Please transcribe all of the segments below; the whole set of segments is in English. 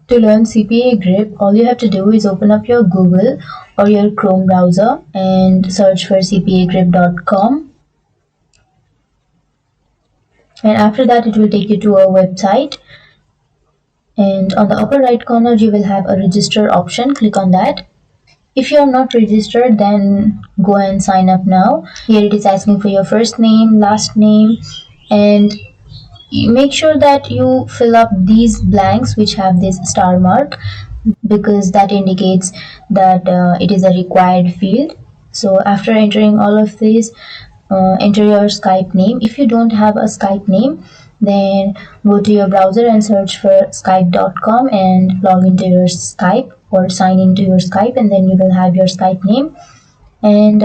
To learn CPA Grip, all you have to do is open up your Google or your Chrome browser and search for cpagrip.com. And after that, it will take you to a website. And on the upper right corner, you will have a register option. Click on that. If you are not registered, then go and sign up now. Here it is asking for your first name, last name, and make sure that you fill up these blanks which have this star mark, because that indicates that it is a required field. So after entering all of these, enter your Skype name. If you don't have a Skype name, then go to your browser and search for skype.com and log into your Skype or sign into your Skype, and then you will have your Skype name. And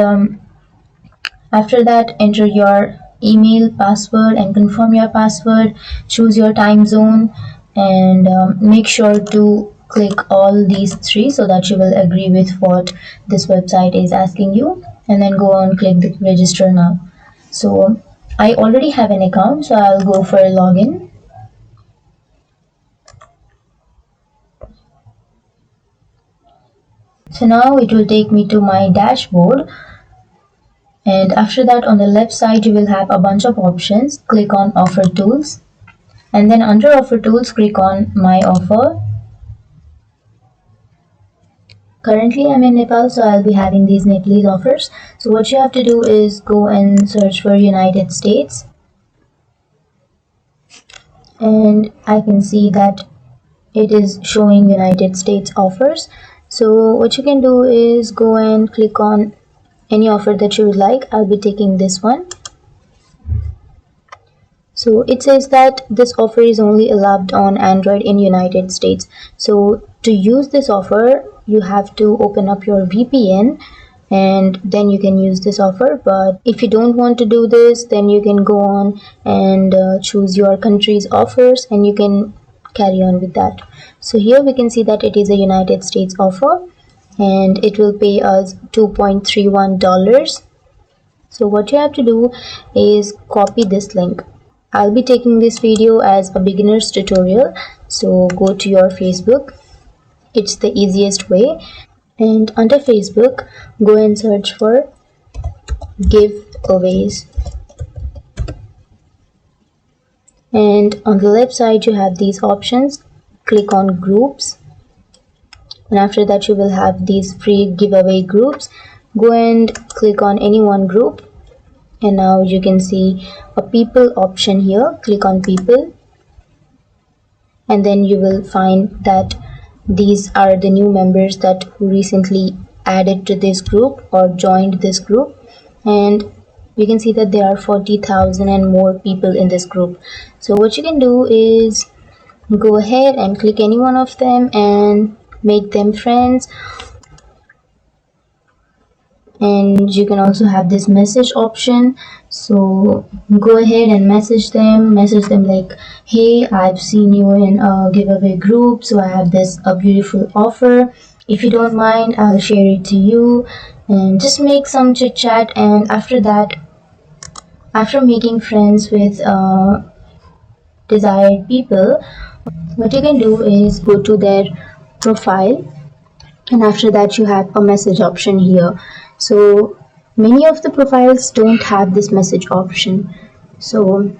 after that, enter your email, password, and confirm your password. Choose your time zone, and make sure to click all these three so that you will agree with what this website is asking you, and then go on, click the register now. So I already have an account, so I'll go for login. So now it will take me to my dashboard. And after that, on the left side, you will have a bunch of options. Click on offer tools, and then under offer tools, click on my offer. Currently I'm in Nepal, so I'll be having these Nepalese offers. So what you have to do is go and search for United States, and I can see that it is showing United States offers. So what you can do is go and click on any offer that you would like. I'll be taking this one. So it says that this offer is only allowed on Android in United States. So to use this offer, you have to open up your VPN, and then you can use this offer. But if you don't want to do this, then you can go on and choose your country's offers, and you can carry on with that. So here we can see that it is a United States offer, and it will pay us $2.31. So what you have to do is copy this link. I'll be taking this video as a beginner's tutorial, so go to your Facebook. It's the easiest way, and under Facebook, go and search for giveaways. And on the left side, you have these options. Click on groups, and after that you will have these free giveaway groups. Go and click on any one group, and now you can see a people option here. Click on people, and then you will find that these are the new members that who recently added to this group or joined this group, and you can see that there are 40,000 and more people in this group. So what you can do is go ahead and click any one of them and make them friends. And you can also have this message option, so go ahead and message them like, hey, I've seen you in a giveaway group, so I have this a beautiful offer. If you don't mind, I'll share it to you, and just make some chit chat. And after that, after making friends with desired people, what you can do is go to their profile, and after that you have a message option here. So many of the profiles don't have this message option, so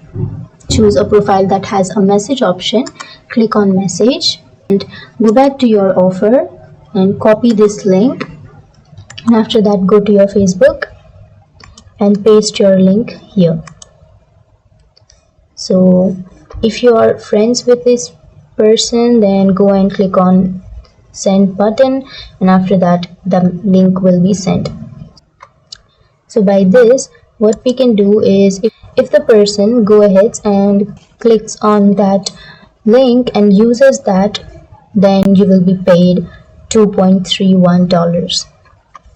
choose a profile that has a message option. Click on message and go back to your offer and copy this link, and after that go to your Facebook and paste your link here. So if you are friends with this person, then go and click on send button, and after that the link will be sent. So by this, what we can do is, if the person go ahead and clicks on that link and uses that, then you will be paid $2.31.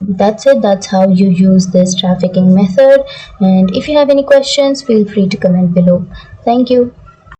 That's it. That's how you use this trafficking method. And if you have any questions, feel free to comment below. Thank you.